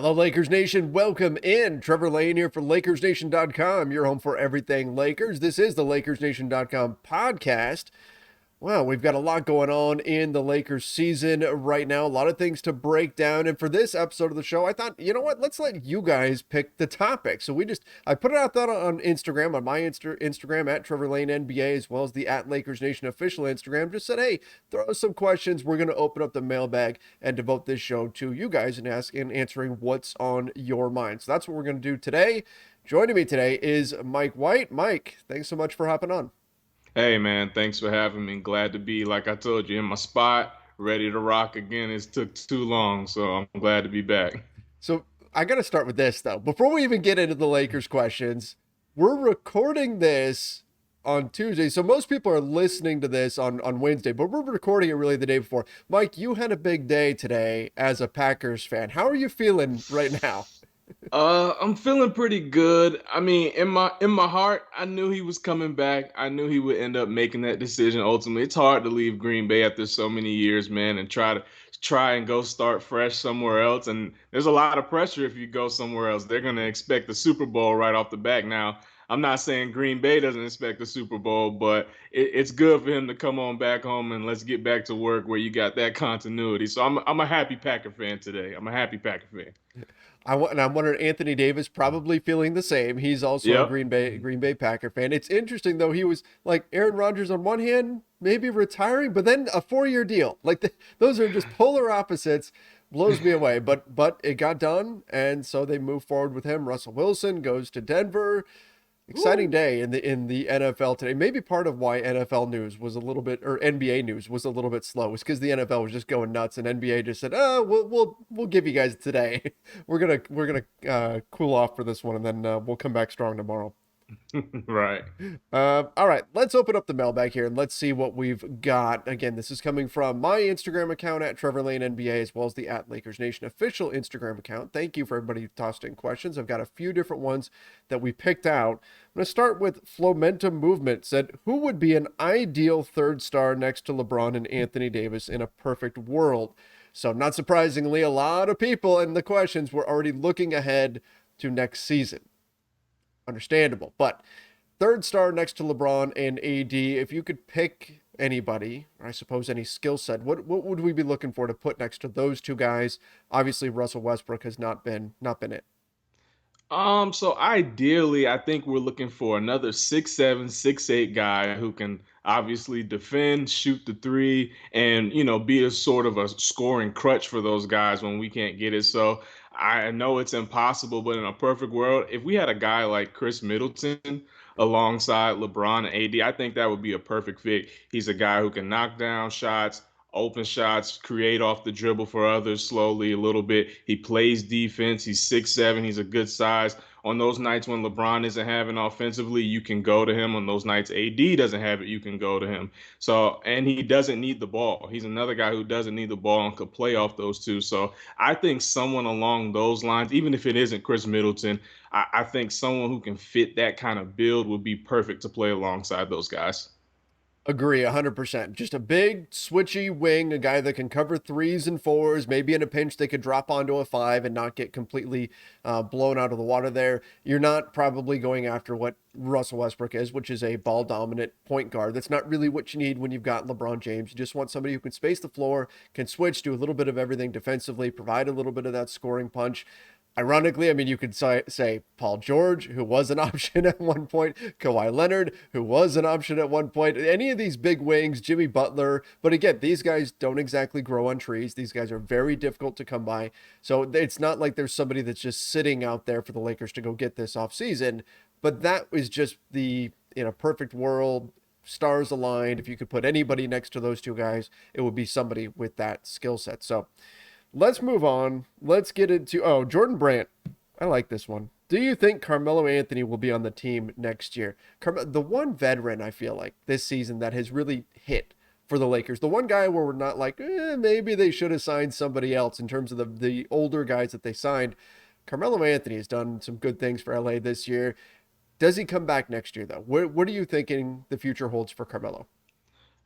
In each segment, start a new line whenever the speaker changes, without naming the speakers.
Hello, Lakers Nation. Welcome in. Trevor Lane here for LakersNation.com, your home for everything Lakers. This is the LakersNation.com podcast. Wow, we've got a lot going on in the Lakers season right now. A lot of things to break down. And for this episode of the show, I thought, you know what? Let's let you guys pick the topic. So I put it out that on Instagram, on my Instagram at Trevor Lane NBA, as well as the at Lakers Nation official Instagram. Just said, hey, throw us some questions. We're going to open up the mailbag and devote this show to you guys and answering what's on your mind. So that's what we're going to do today. Joining me today is Mike White. Mike, thanks so much for hopping on.
Hey man, thanks for having me. Glad to be, like I told you, in my spot, ready to rock again. It took too long, so I'm glad to be back.
So I got to start with this though. Before we even get into the Lakers questions, we're recording this on Tuesday. So most people are listening to this on Wednesday, but we're recording it really the day before. Mike, you had a big day today as a Packers fan. How are you feeling right now?
I'm feeling pretty good. I mean, in my heart, I knew he was coming back. I knew he would end up making that decision ultimately. It's hard to leave Green Bay after so many years, man, and try and go start fresh somewhere else. And there's a lot of pressure if you go somewhere else. They're gonna expect the Super Bowl right off the back. Now, I'm not saying Green Bay doesn't expect the Super Bowl, but it's good for him to come on back home and let's get back to work where you got that continuity. So I'm a happy Packer fan today. I'm a happy Packer fan.
And I'm wondering Anthony Davis probably feeling the same. He's also a
Yep.
Green Bay Packer fan. It's interesting though. He was like Aaron Rodgers on one hand, maybe retiring, but then a 4-year deal. Those are just polar opposites. Blows me away. But it got done, and so they move forward with him. Russell Wilson goes to Denver. Exciting
Woo.
day in the NFL today. Maybe part of why NFL news was a little bit, or NBA news was a little bit slow, was because the NFL was just going nuts, and NBA just said, "Oh, we'll give you guys today. We're gonna cool off for this one, and then we'll come back strong tomorrow."
Right.
All right, let's open up the mailbag here and let's see what we've got. Again, this is coming from my Instagram account at Trevor Lane NBA, as well as the at Lakers Nation official Instagram account. Thank you for everybody who tossed in questions. I've got a few different ones that we picked out. I'm going to start with Flomentum Movement. Said, who would be an ideal third star next to LeBron and Anthony Davis in a perfect world? So, not surprisingly, a lot of people in the questions were already looking ahead to next season. Understandable. But third star next to LeBron and AD, if you could pick anybody, or I suppose any skill set, what would we be looking for to put next to those two guys? Obviously, Russell Westbrook has not been it.
So ideally, I think we're looking for another 6'7", 6'8" guy who can obviously defend, shoot the three, and be a sort of a scoring crutch for those guys when we can't get it. So I know it's impossible, but in a perfect world, if we had a guy like Chris Middleton alongside LeBron and AD, I think that would be a perfect fit. He's a guy who can knock down shots, open shots, create off the dribble for others slowly a little bit. He plays defense. He's 6'7". He's a good size. On those nights when LeBron isn't having offensively, you can go to him. On those nights AD doesn't have it, you can go to him. So, and he doesn't need the ball. He's another guy who doesn't need the ball and could play off those two. So I think someone along those lines, even if it isn't Chris Middleton, I think someone who can fit that kind of build would be perfect to play alongside those guys.
Agree 100%. Just a big switchy wing, a guy that can cover threes and fours. Maybe in a pinch, they could drop onto a five and not get completely blown out of the water there. You're not probably going after what Russell Westbrook is, which is a ball dominant point guard. That's not really what you need when you've got LeBron James. You just want somebody who can space the floor, can switch, do a little bit of everything defensively, provide a little bit of that scoring punch. Ironically, I mean, you could say Paul George, who was an option at one point, Kawhi Leonard, who was an option at one point, any of these big wings, Jimmy Butler. But again, these guys don't exactly grow on trees. These guys are very difficult to come by. So it's not like there's somebody that's just sitting out there for the Lakers to go get this offseason. But that was just in a perfect world, stars aligned. If you could put anybody next to those two guys, it would be somebody with that skill set. So let's move on. Let's get into Jordan Brand. I like this one. Do you think Carmelo Anthony will be on the team next year? The one veteran I feel like this season that has really hit for the Lakers. The one guy where we're not like, maybe they should have signed somebody else in terms of the older guys that they signed. Carmelo Anthony has done some good things for LA this year. Does he come back next year though? What are you thinking the future holds for Carmelo?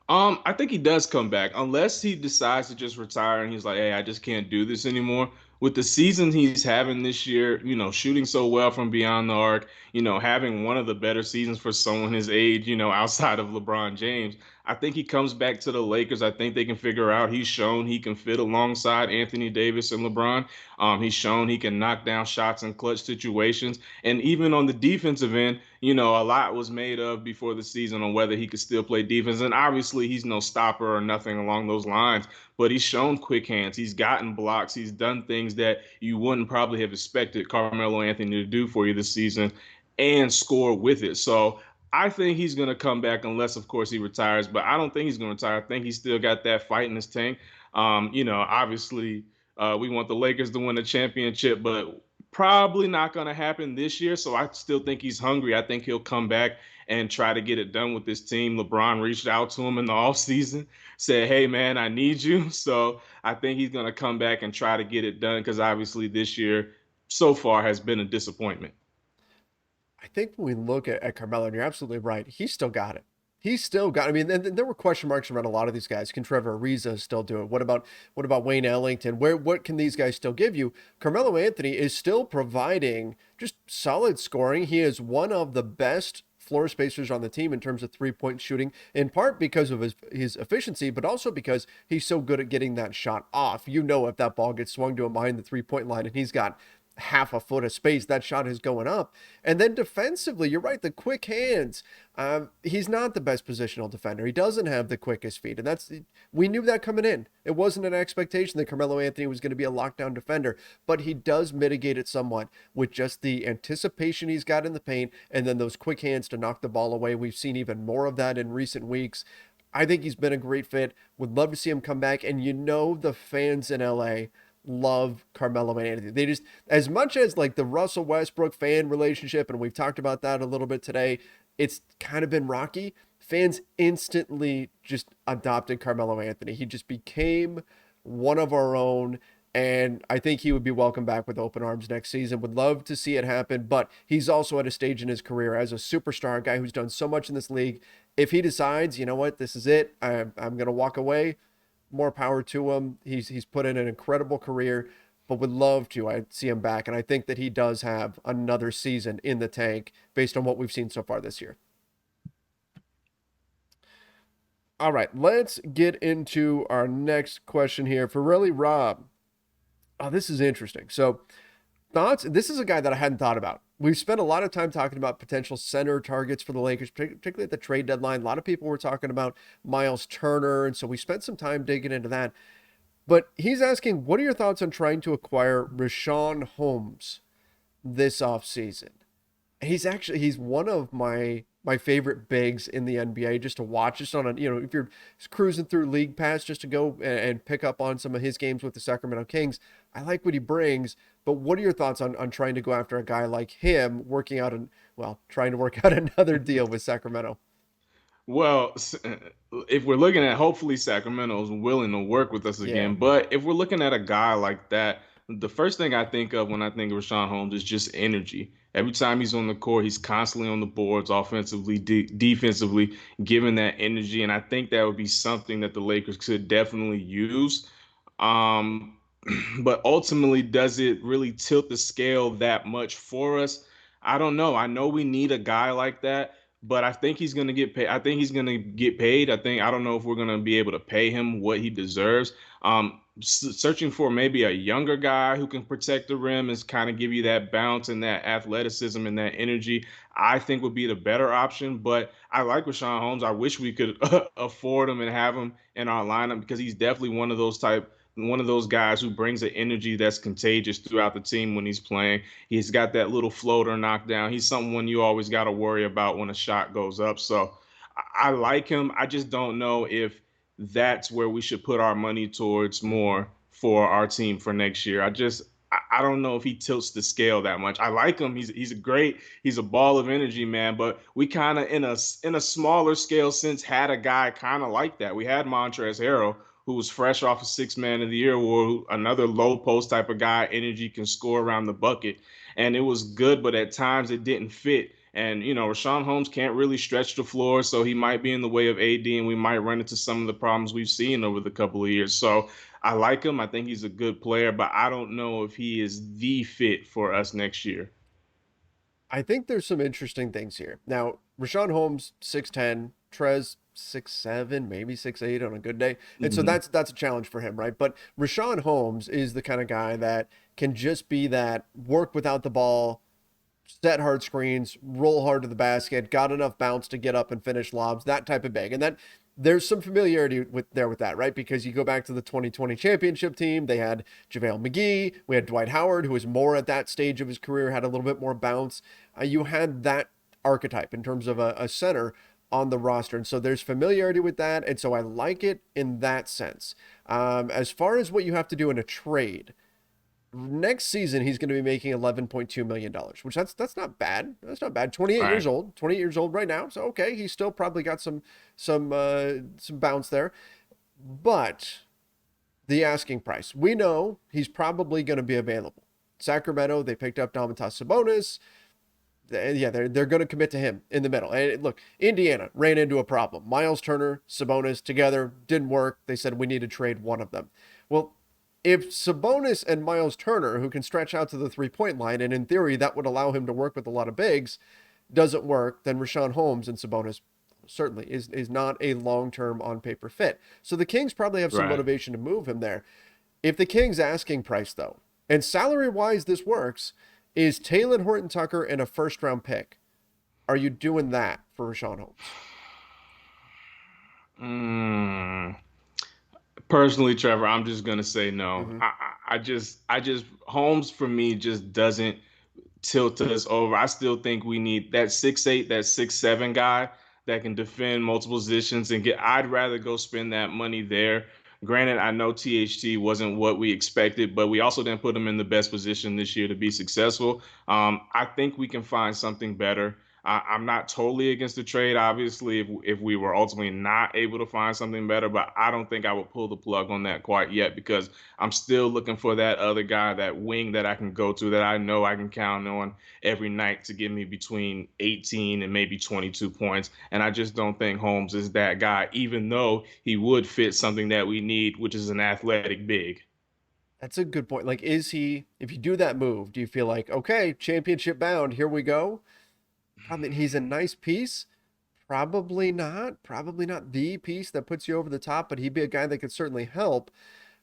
I think he does come back unless he decides to just retire and he's like, "Hey, I just can't do this anymore." with the season he's having this year, shooting so well from beyond the arc, having one of the better seasons for someone his age, outside of LeBron James, I think he comes back to the Lakers. I think they can figure out he's shown he can fit alongside Anthony Davis and LeBron. He's shown he can knock down shots in clutch situations. And even on the defensive end, a lot was made of before the season on whether he could still play defense. And obviously, he's no stopper or nothing along those lines, but he's shown quick hands. He's gotten blocks. He's done things that you wouldn't probably have expected Carmelo Anthony to do for you this season and score with it. So I think he's going to come back unless, of course, he retires. But I don't think he's going to retire. I think he's still got that fight in his tank. Obviously, we want the Lakers to win the championship, but probably not going to happen this year. So I still think he's hungry. I think he'll come back and try to get it done with this team. LeBron reached out to him in the offseason, said, "Hey, man, I need you." So I think he's going to come back and try to get it done because obviously this year so far has been a disappointment.
I think when we look at Carmelo, and you're absolutely right, he's still got it. He's still got. I mean, there were question marks around a lot of these guys. Can Trevor Ariza still do it? What about Wayne Ellington? What can these guys still give you? Carmelo Anthony is still providing just solid scoring. He is one of the best floor spacers on the team in terms of 3-point shooting, in part because of his efficiency, but also because he's so good at getting that shot off. If that ball gets swung to him behind the 3-point line and he's got half a foot of space, that shot is going up. And then defensively, you're right, the quick hands. He's not the best positional defender. He doesn't have the quickest feet, and we knew that coming in. It wasn't an expectation that Carmelo Anthony was going to be a lockdown defender, but he does mitigate it somewhat with just the anticipation he's got in the paint, and then those quick hands to knock the ball away. We've seen even more of that in recent weeks. I think he's been a great fit. Would love to see him come back, and the fans in LA love Carmelo Anthony. They just, as much as like the Russell Westbrook fan relationship, and we've talked about that a little bit today, it's kind of been rocky. Fans instantly just adopted Carmelo Anthony. He just became one of our own. And I think he would be welcome back with open arms next season. Would love to see it happen, but he's also at a stage in his career as a superstar, a guy who's done so much in this league. If he decides, you know what, this is it, I'm going to walk away, more power to him. He's put in an incredible career, but would love to I see him back. And I think that he does have another season in the tank based on what we've seen so far this year. All right, let's get into our next question here for really Rob. Oh, this is interesting. So, thoughts? This is a guy that I hadn't thought about. We've spent a lot of time talking about potential center targets for the Lakers, particularly at the trade deadline. A lot of people were talking about Miles Turner, and so we spent some time digging into that. But he's asking, what are your thoughts on trying to acquire Richaun Holmes this offseason? He's one of my favorite bigs in the NBA just to watch, just on a, if you're cruising through League Pass just to go and pick up on some of his games with the Sacramento Kings. I like what he brings, but what are your thoughts on trying to go after a guy like him, trying to work out another deal with Sacramento?
Well, if we're looking at hopefully Sacramento's willing to work with us
Yeah.
again, but if we're looking at a guy like that, the first thing I think of when I think of Rashawn Holmes is just energy. Every time he's on the court, he's constantly on the boards, offensively, defensively, giving that energy, and I think that would be something that the Lakers could definitely use. Um, but ultimately, does it really tilt the scale that much for us? I don't know. I know we need a guy like that, but I think he's going to get paid. I think he's going to get paid. I don't know if we're going to be able to pay him what he deserves. Searching for maybe a younger guy who can protect the rim and kind of give you that bounce and that athleticism and that energy, I think would be the better option. But I like Rashawn Holmes. I wish we could afford him and have him in our lineup because he's definitely one of those guys who brings an energy that's contagious throughout the team when he's playing. He's got that little floater knockdown. He's someone you always got to worry about when a shot goes up. So I like him. I just don't know if that's where we should put our money towards more for our team for next year. I don't know if he tilts the scale that much. I like him. He's a ball of energy, man. But we kind of in a smaller scale since had a guy kind of like that. We had Montrezl Harrell, who was fresh off a six man of the year award, another low post type of guy, energy, can score around the bucket. And it was good, but at times it didn't fit. And, Rashawn Holmes can't really stretch the floor, so he might be in the way of AD, and we might run into some of the problems we've seen over the couple of years. So I like him. I think he's a good player, but I don't know if he is the fit for us next year.
I think there's some interesting things here. Now, Rashawn Holmes, 6'10", Trez 6'7", maybe 6'8" on a good day. And so
Mhm.
that's a challenge for him, right? But Rashawn Holmes is the kind of guy that can just be that work without the ball, set hard screens, roll hard to the basket, got enough bounce to get up and finish lobs, that type of big. And that there's some familiarity with that, right? Because you go back to the 2020 championship team, they had JaVale McGee, we had Dwight Howard, who was more at that stage of his career, had a little bit more bounce. You had that archetype in terms of a center on the roster. And so there's familiarity with that. And so I like it in that sense. As far as what you have to do in a trade, next season he's going to be making $11.2 million, which that's not bad. That's not bad. 28 years
Right.
old, 28 years old right now. So okay, he's still probably got some bounce there. But the asking price, we know he's probably going to be available. Sacramento, they picked up Domantas Sabonis. Yeah, they're going to commit to him in the middle. And look, Indiana ran into a problem. Miles Turner, Sabonis together didn't work. They said we need to trade one of them. Well, if Sabonis and Miles Turner, who can stretch out to the 3-point line, and in theory that would allow him to work with a lot of bigs, doesn't work, then Rashawn Holmes and Sabonis certainly is not a long-term on paper fit. So the Kings probably have some
Right.
motivation to move him there. If the Kings asking price though, and salary wise this works, is Taylor Horton Tucker and a first round pick. Are you doing that for Rashawn Holmes?
Mm. Personally, Trevor, I'm just gonna say no.
Mm-hmm.
I just Holmes for me just doesn't tilt us over. I still think we need that 6'8", that 6'7" guy that can defend multiple positions and get. I'd rather go spend that money there. Granted, I know THT wasn't what we expected, but we also didn't put him in the best position this year to be successful. I think we can find something better. I'm not totally against the trade, obviously, if we were ultimately not able to find something better, but I don't think I would pull the plug on that quite yet because I'm still looking for that other guy, that wing that I can go to that I know I can count on every night to give me between 18 and maybe 22 points. And I just don't think Holmes is that guy, even though he would fit something that we need, which is an athletic big.
That's a good point. Like, is he, if you do that move, do you feel like, okay, championship bound, here we go? I mean, he's a nice piece. Probably not. Probably not the piece that puts you over the top, but he'd be a guy that could certainly help.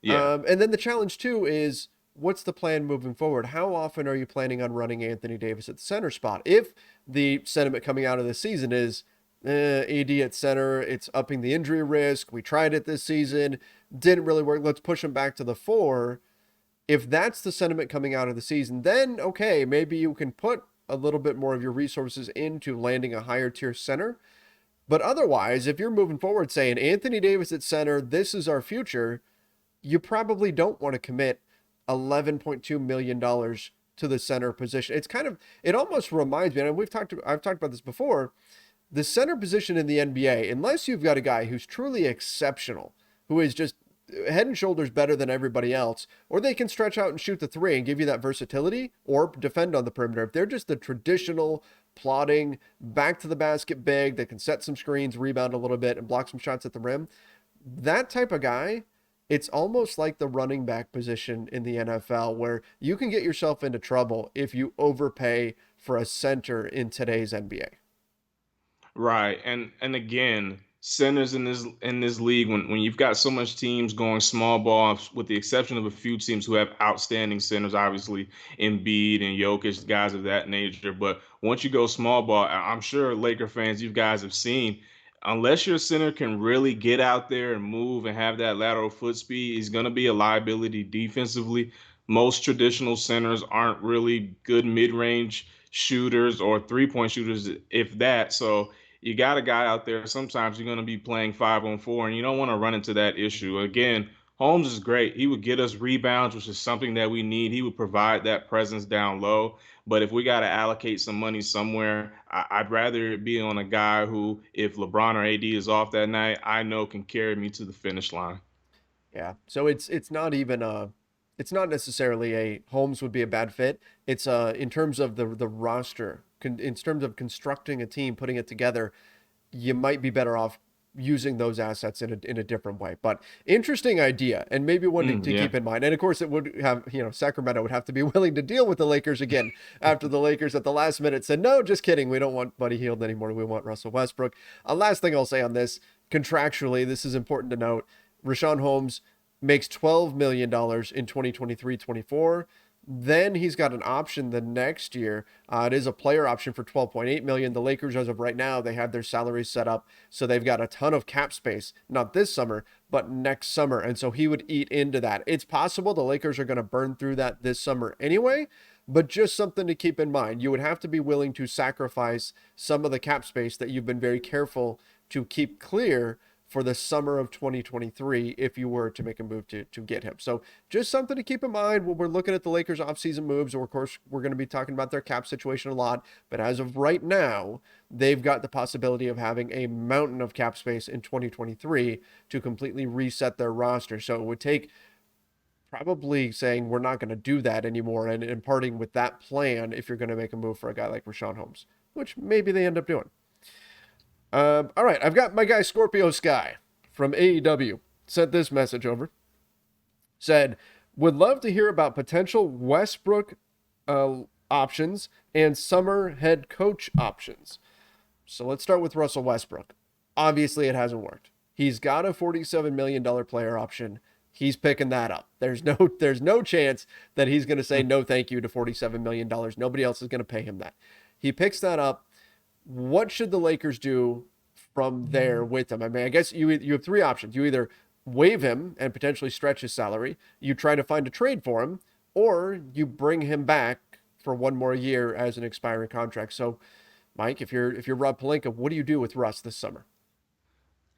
Yeah.
And then the challenge too is what's the plan moving forward? How often are you planning on running Anthony Davis at the center spot? If the sentiment coming out of the season is AD at center, it's upping the injury risk. We tried it this season, didn't really work. Let's push him back to the 4. If that's the sentiment coming out of the season, then okay, maybe you can put a little bit more of your resources into landing a higher tier center. But otherwise, if you're moving forward saying Anthony Davis at center, this is our future, you probably don't want to commit $11.2 million to the center position. It's kind of, it almost reminds me, and I've talked about this before, the center position in the NBA, unless you've got a guy who's truly exceptional, who is just head and shoulders better than everybody else, or they can stretch out and shoot the 3 and give you that versatility or defend on the perimeter. If they're just the traditional plotting back to the basket big that can set some screens, rebound a little bit, and block some shots at the rim, that type of guy, it's almost like the running back position in the NFL where you can get yourself into trouble if you overpay for a center in today's NBA.
Right. And again, centers in this league, when you've got so much teams going small ball, with the exception of a few teams who have outstanding centers, obviously Embiid and Jokic, guys of that nature. But once you go small ball, I'm sure Laker fans, you guys have seen, unless your center can really get out there and move and have that lateral foot speed, he's going to be a liability defensively. Most traditional centers aren't really good mid-range shooters or three-point shooters, if that. So you got a guy out there. Sometimes you're going to be playing 5-on-4, and you don't want to run into that issue. Again, Holmes is great. He would get us rebounds, which is something that we need. He would provide that presence down low. But if we got to allocate some money somewhere, I'd rather it be on a guy who, if LeBron or AD is off that night, I know can carry me to the finish line.
Yeah. So it's not even a it's not necessarily a Holmes would be a bad fit. It's in terms of the roster, in terms of constructing a team, putting it together, you might be better off using those assets in a different way. But interesting idea, and maybe one to
Yeah.
keep in mind. And of course, it would have, Sacramento would have to be willing to deal with the Lakers again after the Lakers at the last minute said, no, just kidding. We don't want Buddy Hield anymore. We want Russell Westbrook. Last thing I'll say on this, contractually, this is important to note. Richaun Holmes makes $12 million in 2023-24. Then he's got an option the next year. It is a player option for 12.8 million. The Lakers, as of right now, they have their salaries set up, so they've got a ton of cap space, not this summer, but next summer. And so he would eat into that. It's possible the Lakers are going to burn through that this summer anyway, but just something to keep in mind. You would have to be willing to sacrifice some of the cap space that you've been very careful to keep clear for the summer of 2023 if you were to make a move to get him. So just something to keep in mind when we're looking at the Lakers offseason moves. Or of course, we're going to be talking about their cap situation a lot. But as of right now, they've got the possibility of having a mountain of cap space in 2023 to completely reset their roster. So it would take probably saying we're not going to do that anymore and parting with that plan if you're going to make a move for a guy like Richaun Holmes, which maybe they end up doing. All right, I've got my guy Scorpio Sky from AEW sent this message over. Said, would love to hear about potential Westbrook options and summer head coach options. So let's start with Russell Westbrook. Obviously, it hasn't worked. He's got a $47 million player option. He's picking that up. There's no chance that he's going to say no thank you to $47 million. Nobody else is going to pay him that. He picks that up. What should the Lakers do from there with him? I mean, I guess you have three options. You either waive him and potentially stretch his salary, you try to find a trade for him, or you bring him back for one more year as an expiring contract. So, Mike, if you're Rob Pelinka, what do you do with Russ this summer?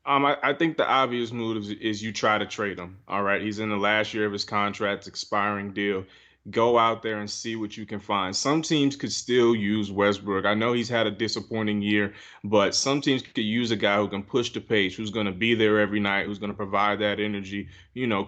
I think the obvious move is you try to trade him. All right. He's in the last year of his contract, expiring deal. Go out there and see what you can find. Some teams could still use Westbrook. I know he's had a disappointing year, but some teams could use a guy who can push the pace, who's going to be there every night, who's going to provide that energy,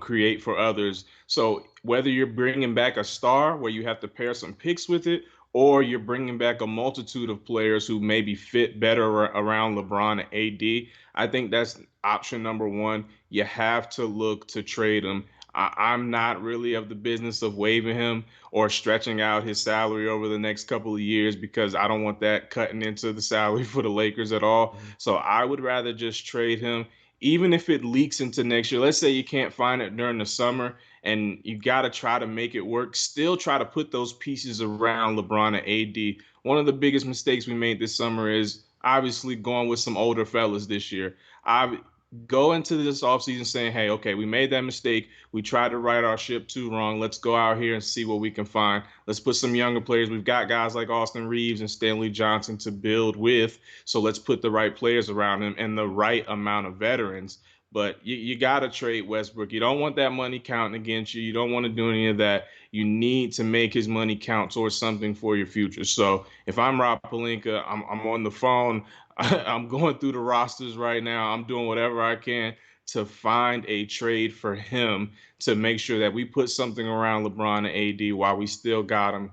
create for others. So whether you're bringing back a star where you have to pair some picks with it, or you're bringing back a multitude of players who maybe fit better around LeBron and AD. I think that's option number one. You have to look to trade him. I'm not really of the business of waiving him or stretching out his salary over the next couple of years because I don't want that cutting into the salary for the Lakers at all. So I would rather just trade him, even if it leaks into next year. Let's say you can't find it during the summer and you got to try to make it work. Still try to put those pieces around LeBron and AD. One of the biggest mistakes we made this summer is obviously going with some older fellas this year. I go into this offseason saying, hey, okay, we made that mistake. We tried to right our ship too wrong. Let's go out here and see what we can find. Let's put some younger players. We've got guys like Austin Reeves and Stanley Johnson to build with. So let's put the right players around him and the right amount of veterans. But you got to trade Westbrook. You don't want that money counting against you. You don't want to do any of that. You need to make his money count towards something for your future. So if I'm Rob Pelinka, I'm on the phone. I'm going through the rosters right now. I'm doing whatever I can to find a trade for him to make sure that we put something around LeBron and AD while we still got him.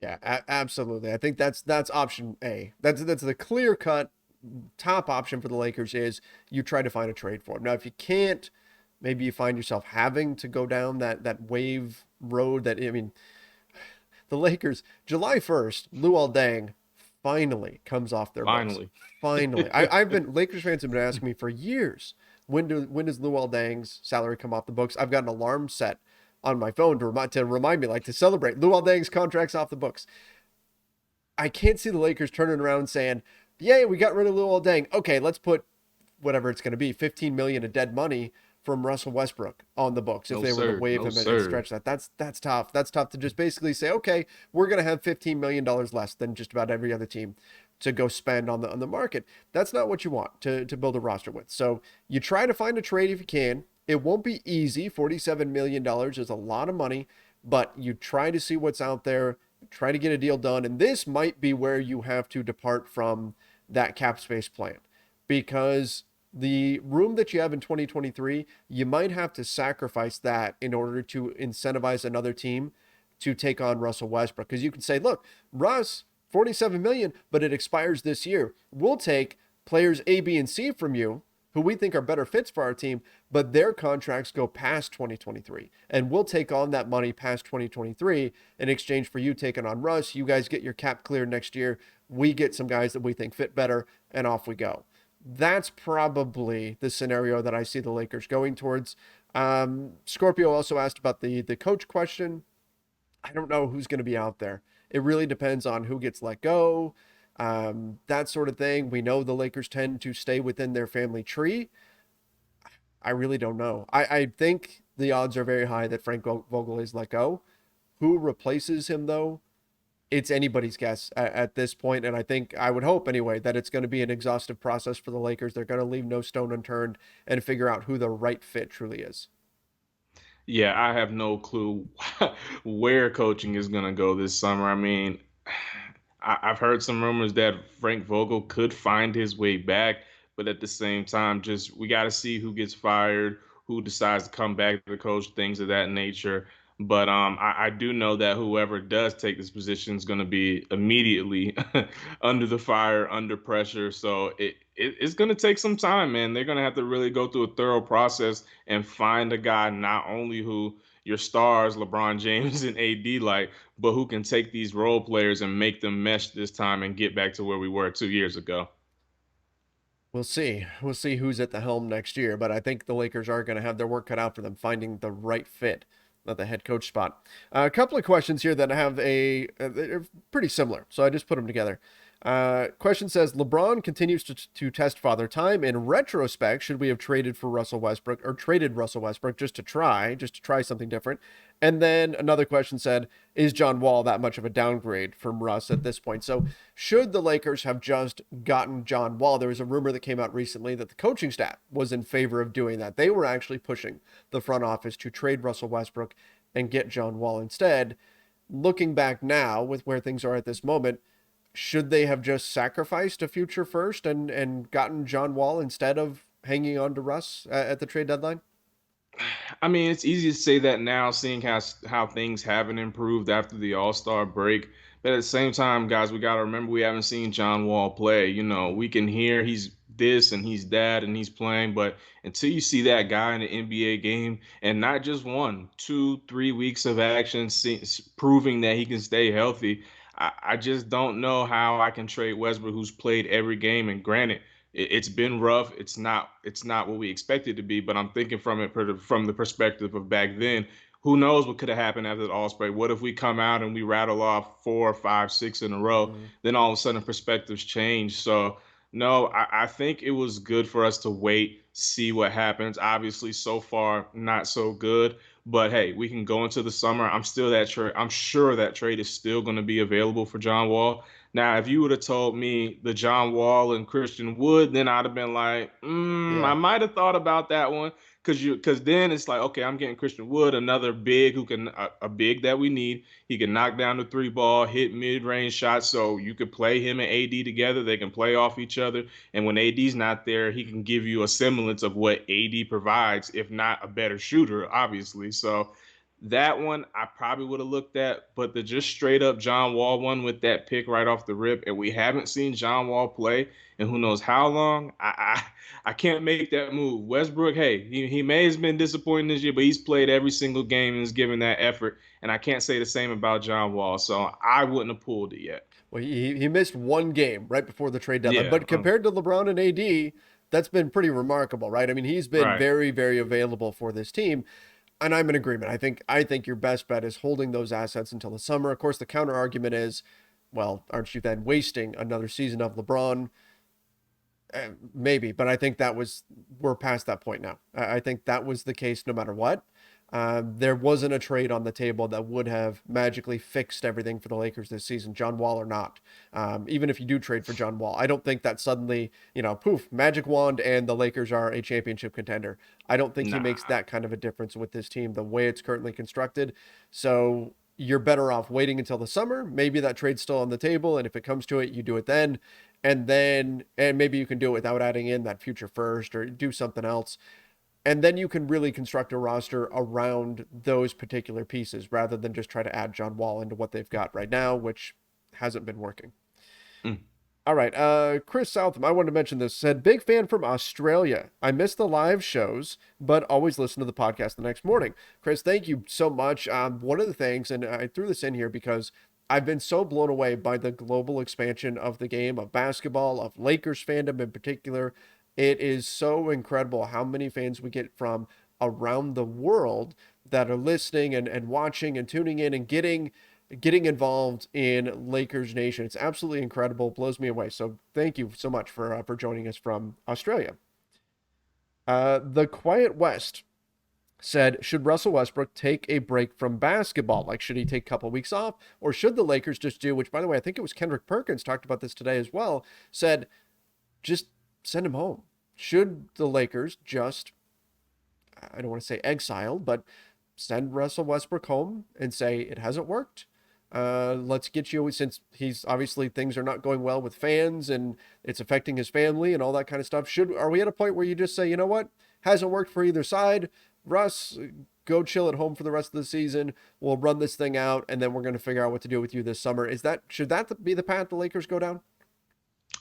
Yeah, absolutely. I think that's option A. That's the clear cut top option for the Lakers is you try to find a trade for him. Now, if you can't, maybe you find yourself having to go down that wave road. That I mean, the Lakers July 1st, Luol Deng finally comes off their books.
Finally.
Finally, I've been Lakers fans have been asking me for years when does Luol Deng's salary come off the books? I've got an alarm set on my phone to remind me, like, to celebrate Luol Deng's contracts off the books. I can't see the Lakers turning around and saying, "Yay, we got rid of Luol Deng. Okay, let's put whatever it's going to be, 15 million of dead money from Russell Westbrook on the books if
No,
they were to
sir.
waive
No,
him and
sir.
stretch that. That's tough. That's tough to just basically say, okay, we're going to have $15 million less than just about every other team to go spend on the market. That's not what you want to build a roster with. So you try to find a trade if you can. It won't be easy. $47 million is a lot of money, but you try to see what's out there, try to get a deal done. And this might be where you have to depart from that cap space plan because The room that you have in 2023, you might have to sacrifice that in order to incentivize another team to take on Russell Westbrook. Because you can say, look, Russ, 47 million, but it expires this year. We'll take players A, B, and C from you who we think are better fits for our team, but their contracts go past 2023. And we'll take on that money past 2023 in exchange for you taking on Russ. You guys get your cap cleared next year. We get some guys that we think fit better, and off we go. That's probably the scenario that I see the Lakers going towards. Scorpio also asked about the coach question. I don't know who's going to be out there. It really depends on who gets let go, that sort of thing. We know the Lakers tend to stay within their family tree. I really don't know. I think the odds are very high that Frank Vogel is let go. Who replaces him, though? It's anybody's guess at this point, and I think, I would hope anyway, that it's going to be an exhaustive process for the Lakers. They're going to leave no stone unturned and figure out who the right fit truly is.
Yeah, I have no clue where coaching is going to go this summer. I mean, I've heard some rumors that Frank Vogel could find his way back, but at the same time, just we got to see who gets fired, who decides to come back to the coach, things of that nature. But I do know that whoever does take this position is going to be immediately under the fire, under pressure. So it's going to take some time, man. They're going to have to really go through a thorough process and find a guy not only who your stars, LeBron James and AD, like, but who can take these role players and make them mesh this time and get back to where we were 2 years ago.
We'll see. We'll see who's at the helm next year, but I think the Lakers are going to have their work cut out for them finding the right fit at the head coach spot. A couple of questions here that have they're pretty similar, so I just put them together. Question says LeBron continues to test father time. In retrospect, should we have traded for Russell Westbrook or traded Russell Westbrook just to try something different? And then another question said, is John Wall that much of a downgrade from Russ at this point? So should the Lakers have just gotten John Wall? There was a rumor that came out recently that the coaching staff was in favor of doing that. They were actually pushing the front office to trade Russell Westbrook and get John Wall instead. Looking back now with where things are at this moment, should they have just sacrificed a future first and gotten John Wall instead of hanging on to Russ at the trade deadline?
I mean, it's easy to say that now, seeing how things haven't improved after the All Star break. But at the same time, guys, we got to remember we haven't seen John Wall play. You know, we can hear he's this and he's that and he's playing, but until you see that guy in the NBA game and not just 1, 2, 3 weeks of action, proving that he can stay healthy, I just don't know how I can trade Westbrook, who's played every game. And granted, it's been rough. It's not what we expected to be. But I'm thinking from the perspective of back then. Who knows what could have happened after the All Star? What if we come out and we rattle off 4, 5, 6 in a row?
Mm.
Then all of a sudden perspectives change. So no, I think it was good for us to wait, see what happens. Obviously, so far not so good. But hey, we can go into the summer. I'm sure that trade is still going to be available for John Wall. Now, if you would have told me the John Wall and Christian Wood, then I'd have been like, I
Yeah.
might have thought about that one, because then it's like, okay, I'm getting Christian Wood, another big who can a big that we need. He can knock down the three ball, hit mid range shots, so you could play him and AD together. They can play off each other, and when AD's not there, he can give you a semblance of what AD provides, if not a better shooter, obviously. So that one I probably would have looked at, but the just straight up John Wall one with that pick right off the rip, and we haven't seen John Wall play, and who knows how long. I can't make that move. Westbrook, hey, he may have been disappointing this year, but he's played every single game and has given that effort, and I can't say the same about John Wall, so I wouldn't have pulled it yet.
Well, he missed one game right before the trade deadline,
Yeah,
but compared to LeBron and AD, that's been pretty remarkable, right? I mean, he's been
right.
very, very available for this team, and I'm in agreement. I think your best bet is holding those assets until the summer. Of course, the counter argument is, well, aren't you then wasting another season of LeBron? Maybe, but I think we're past that point now. I think that was the case no matter what. There wasn't a trade on the table that would have magically fixed everything for the Lakers this season, John Wall or not. Even if you do trade for John Wall, I don't think that suddenly, poof, magic wand and the Lakers are a championship contender. I don't think he makes
Nah.
that kind of a difference with this team, the way it's currently constructed. So you're better off waiting until the summer. Maybe that trade's still on the table, and if it comes to it, you do it then. And maybe you can do it without adding in that future first or do something else. And then you can really construct a roster around those particular pieces rather than just try to add John Wall into what they've got right now, which hasn't been working.
Mm.
All right. Chris Southam, I wanted to mention this, said, big fan from Australia. I miss the live shows, but always listen to the podcast the next morning. Chris, thank you so much. One of the things, and I threw this in here because I've been so blown away by the global expansion of the game of basketball, of Lakers fandom in particular. It is so incredible how many fans we get from around the world that are listening and watching and tuning in and getting involved in Lakers Nation. It's absolutely incredible. Blows me away. So thank you so much for joining us from Australia. The Quiet West said, should Russell Westbrook take a break from basketball? Like, should he take a couple of weeks off? Or should the Lakers just do, which, by the way, I think it was Kendrick Perkins talked about this today as well, said, just send him home. Should the Lakers just, I don't want to say exile, but send Russell Westbrook home and say, it hasn't worked? Let's get you, since he's obviously things are not going well with fans and it's affecting his family and all that kind of stuff. Are we at a point where you just say, you know what, hasn't worked for either side? Russ, go chill at home for the rest of the season. We'll run this thing out, and then we're going to figure out what to do with you this summer. Should that be the path the Lakers go down?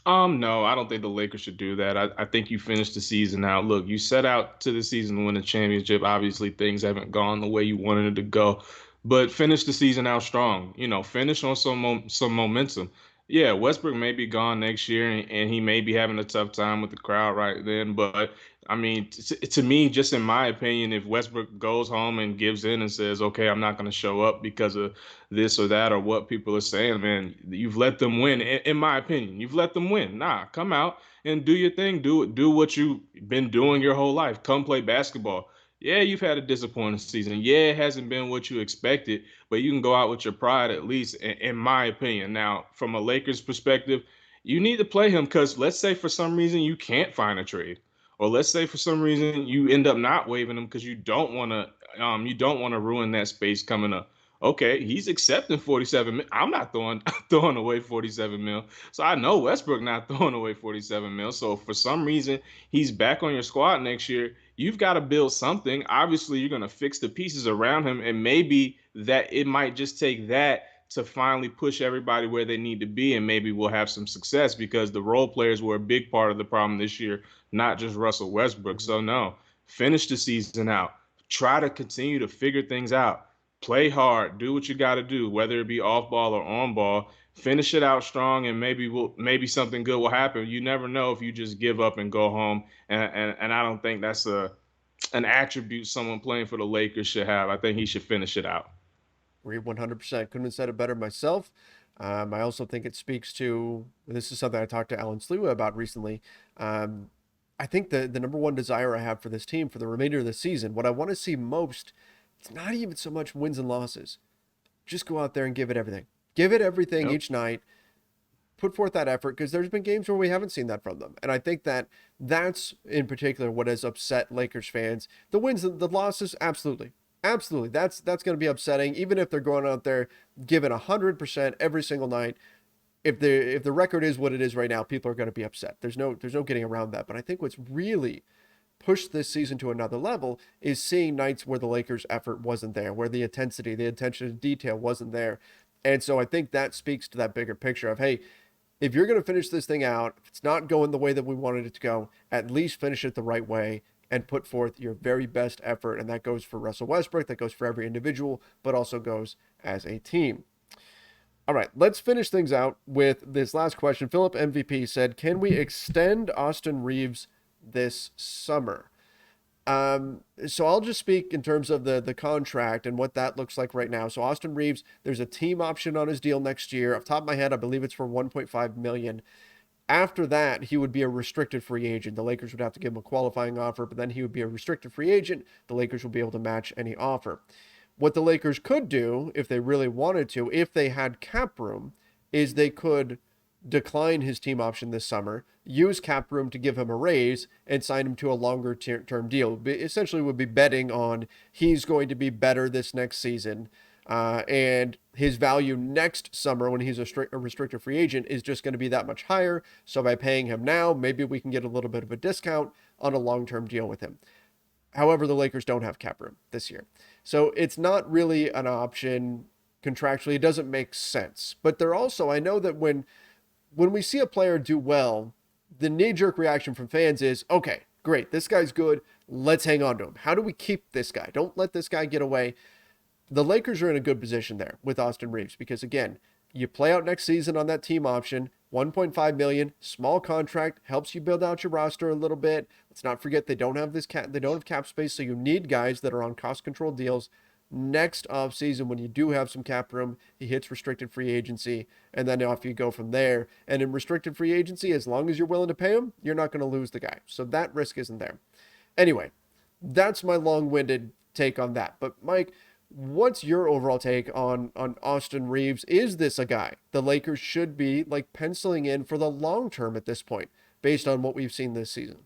No, I don't think the Lakers should do that. I think you finish the season out. Look, you set out to the season to win a championship. Obviously, things haven't gone the way you wanted it to go, but finish the season out strong. Finish on some momentum. Yeah, Westbrook may be gone next year, and he may be having a tough time with the crowd right then. But I mean, to me, just in my opinion, if Westbrook goes home and gives in and says, "Okay, I'm not going to show up because of this or that or what people are saying," man, you've let them win. In my opinion, you've let them win. Nah, come out and do your thing. Do what you've been doing your whole life. Come play basketball. Yeah, you've had a disappointing season. Yeah, it hasn't been what you expected, but you can go out with your pride at least, in my opinion. Now, from a Lakers perspective, you need to play him because let's say for some reason you can't find a trade, or let's say for some reason you end up not waiving him because you don't want to ruin that space coming up. Okay, he's accepting 47 mil. I'm not throwing throwing away 47 mil. So I know Westbrook not throwing away 47 mil. So if for some reason he's back on your squad next year, you've got to build something. Obviously, you're going to fix the pieces around him, and maybe that it might just take that to finally push everybody where they need to be, and maybe we'll have some success because the role players were a big part of the problem this year, not just Russell Westbrook. So no, finish the season out. Try to continue to figure things out. Play hard. Do what you got to do, whether it be off ball or on ball. Finish it out strong, and maybe something good will happen. You never know if you just give up and go home. And I don't think that's an attribute someone playing for the Lakers should have. I think he should finish it out.
Agree 100%. Couldn't have said it better myself. I also think it speaks to, this is something I talked to Alan Slewa about recently. I think the number one desire I have for this team for the remainder of the season, what I want to see most, it's not even so much wins and losses. Just go out there and give it everything. Give it everything
Yep.
each night. Put forth that effort, because there's been games where we haven't seen that from them. And I think that that's in particular what has upset Lakers fans. The wins, the losses, absolutely. Absolutely. That's going to be upsetting, even if they're going out there giving 100% every single night. If the record is what it is right now, people are going to be upset. There's no getting around that. But I think what's really pushed this season to another level is seeing nights where the Lakers' effort wasn't there, where the intensity, the attention to detail wasn't there. And so I think that speaks to that bigger picture of, hey, if you're going to finish this thing out, if it's not going the way that we wanted it to go, at least finish it the right way and put forth your very best effort. And that goes for Russell Westbrook, that goes for every individual, but also goes as a team. All right, let's finish things out with this last question. Philip MVP said, can we extend Austin Reeves this summer? So I'll just speak in terms of the contract and what that looks like right now. So Austin Reeves, there's a team option on his deal next year. Off the top of my head, I believe it's for 1.5 million. After that, he would be a restricted free agent. The Lakers would have to give him a qualifying offer, but then he would be a restricted free agent. The Lakers would be able to match any offer. What the Lakers could do, if they really wanted to, if they had cap room, is they could decline his team option this summer, use cap room to give him a raise, and sign him to a longer term deal. Essentially would be betting on he's going to be better this next season. And his value next summer when he's a restricted free agent is just going to be that much higher. So by paying him now, maybe we can get a little bit of a discount on a long-term deal with him. However, the Lakers don't have cap room this year. So it's not really an option contractually. It doesn't make sense. But they're also, I know that when we see a player do well, the knee-jerk reaction from fans is, okay, great, this guy's good. Let's hang on to him. How do we keep this guy? Don't let this guy get away. The Lakers are in a good position there with Austin Reaves because, again, you play out next season on that team option, 1.5 million, small contract, helps you build out your roster a little bit. Let's not forget they don't have cap space, so you need guys that are on cost control deals. Next offseason, when you do have some cap room, he hits restricted free agency, and then off you go from there. And in restricted free agency, as long as you're willing to pay him, you're not going to lose the guy. So that risk isn't there. Anyway, that's my long-winded take on that. But Mike, what's your overall take on Austin Reaves? Is this a guy the Lakers should be like penciling in for the long term at this point, based on what we've seen this season?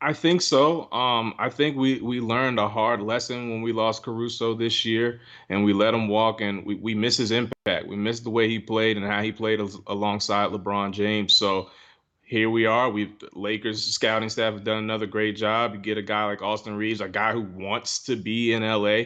I think so. I think we learned a hard lesson when we lost Caruso this year, and we let him walk, and we miss his impact. We miss the way he played and how he played alongside LeBron James. So here we are. Lakers scouting staff have done another great job. You get a guy like Austin Reaves, a guy who wants to be in LA.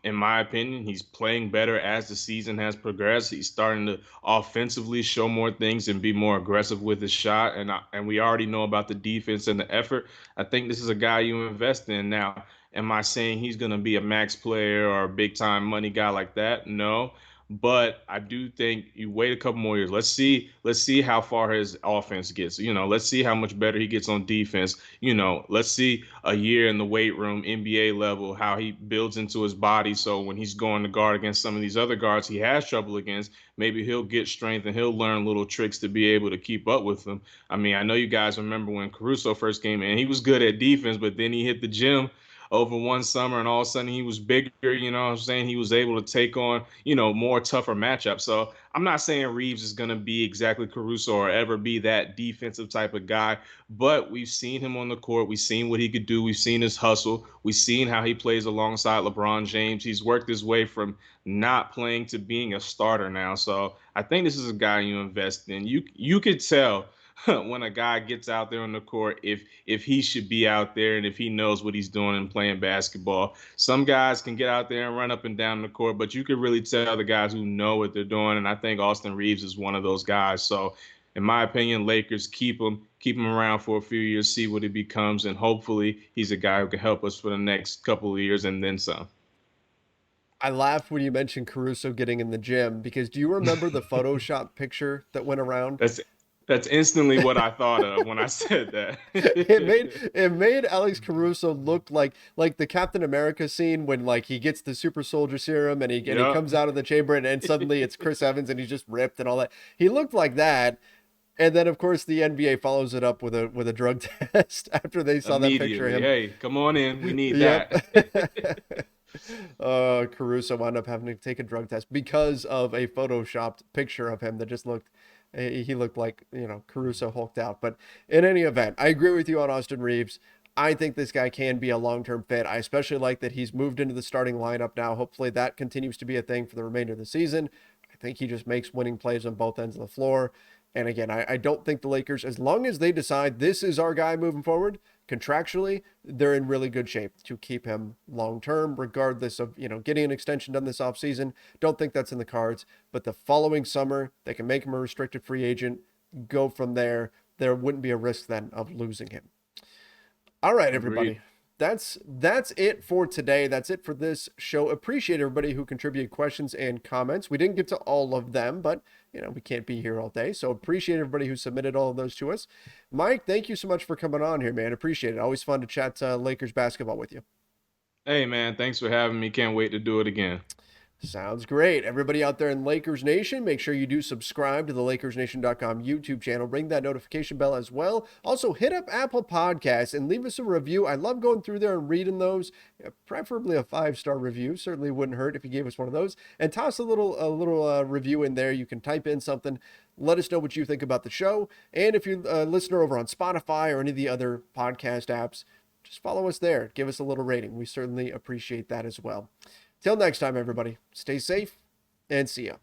In my opinion, he's playing better as the season has progressed. He's starting to offensively show more things and be more aggressive with his shot. And we already know about the defense and the effort. I think this is a guy you invest in. Now, am I saying he's going to be a max player or a big time money guy like that? No. But I do think you wait a couple more years. Let's see how far his offense gets. Let's see how much better he gets on defense. Let's see a year in the weight room, NBA level, how he builds into his body. So when he's going to guard against some of these other guards he has trouble against, maybe he'll get strength and he'll learn little tricks to be able to keep up with them. I mean, I know you guys remember when Caruso first came in, he was good at defense, but then he hit the gym over one summer and all of a sudden he was bigger, you know what I'm saying? He was able to take on, more tougher matchups. So I'm not saying Reaves is going to be exactly Caruso or ever be that defensive type of guy, but we've seen him on the court. We've seen what he could do. We've seen his hustle. We've seen how he plays alongside LeBron James. He's worked his way from not playing to being a starter now. So I think this is a guy you invest in. You could tell when a guy gets out there on the court if he should be out there and if he knows what he's doing and playing basketball. Some guys can get out there and run up and down the court, but you can really tell the guys who know what they're doing, and I think Austin Reaves is one of those guys. So in my opinion, Lakers keep him around for a few years, see what he becomes, and hopefully he's a guy who can help us for the next couple of years and then some.
I laughed when you mentioned Caruso getting in the gym because do you remember the Photoshop picture that went around?
That's that's instantly what I thought of when I said that.
It made Alex Caruso look like the Captain America scene when like he gets the super soldier serum and he comes out of the chamber and suddenly it's Chris Evans and he's just ripped and all that. He looked like that. And then of course the NBA follows it up with a drug test after they saw that picture of
Immediately.
him.
Hey, come on in. We need that.
Yep. Caruso wound up having to take a drug test because of a photoshopped picture of him that just looked he looked like, Caruso hulked out. But in any event, I agree with you on Austin Reaves. I think this guy can be a long-term fit. I especially like that he's moved into the starting lineup now. Hopefully that continues to be a thing for the remainder of the season. I think he just makes winning plays on both ends of the floor. And again, I don't think the Lakers, as long as they decide this is our guy moving forward, contractually, they're in really good shape to keep him long term, regardless of, getting an extension done this offseason. Don't think that's in the cards. But the following summer, they can make him a restricted free agent, go from there. There wouldn't be a risk then of losing him. All right, everybody.
Agreed.
That's it for today. That's it for this show. Appreciate everybody who contributed questions and comments. We didn't get to all of them, but we can't be here all day. So appreciate everybody who submitted all of those to us. Mike, thank you so much for coming on here, man. Appreciate it. Always fun to chat Lakers basketball with you.
Hey, man, thanks for having me. Can't wait to do it again.
Sounds great. Everybody out there in Lakers Nation, make sure you do subscribe to the LakersNation.com YouTube channel. Ring that notification bell as well. Also, hit up Apple Podcasts and leave us a review. I love going through there and reading those. Preferably a 5-star review. Certainly wouldn't hurt if you gave us one of those. And toss a little review in there. You can type in something. Let us know what you think about the show. And if you're a listener over on Spotify or any of the other podcast apps, just follow us there. Give us a little rating. We certainly appreciate that as well. Till next time, everybody, stay safe and see ya.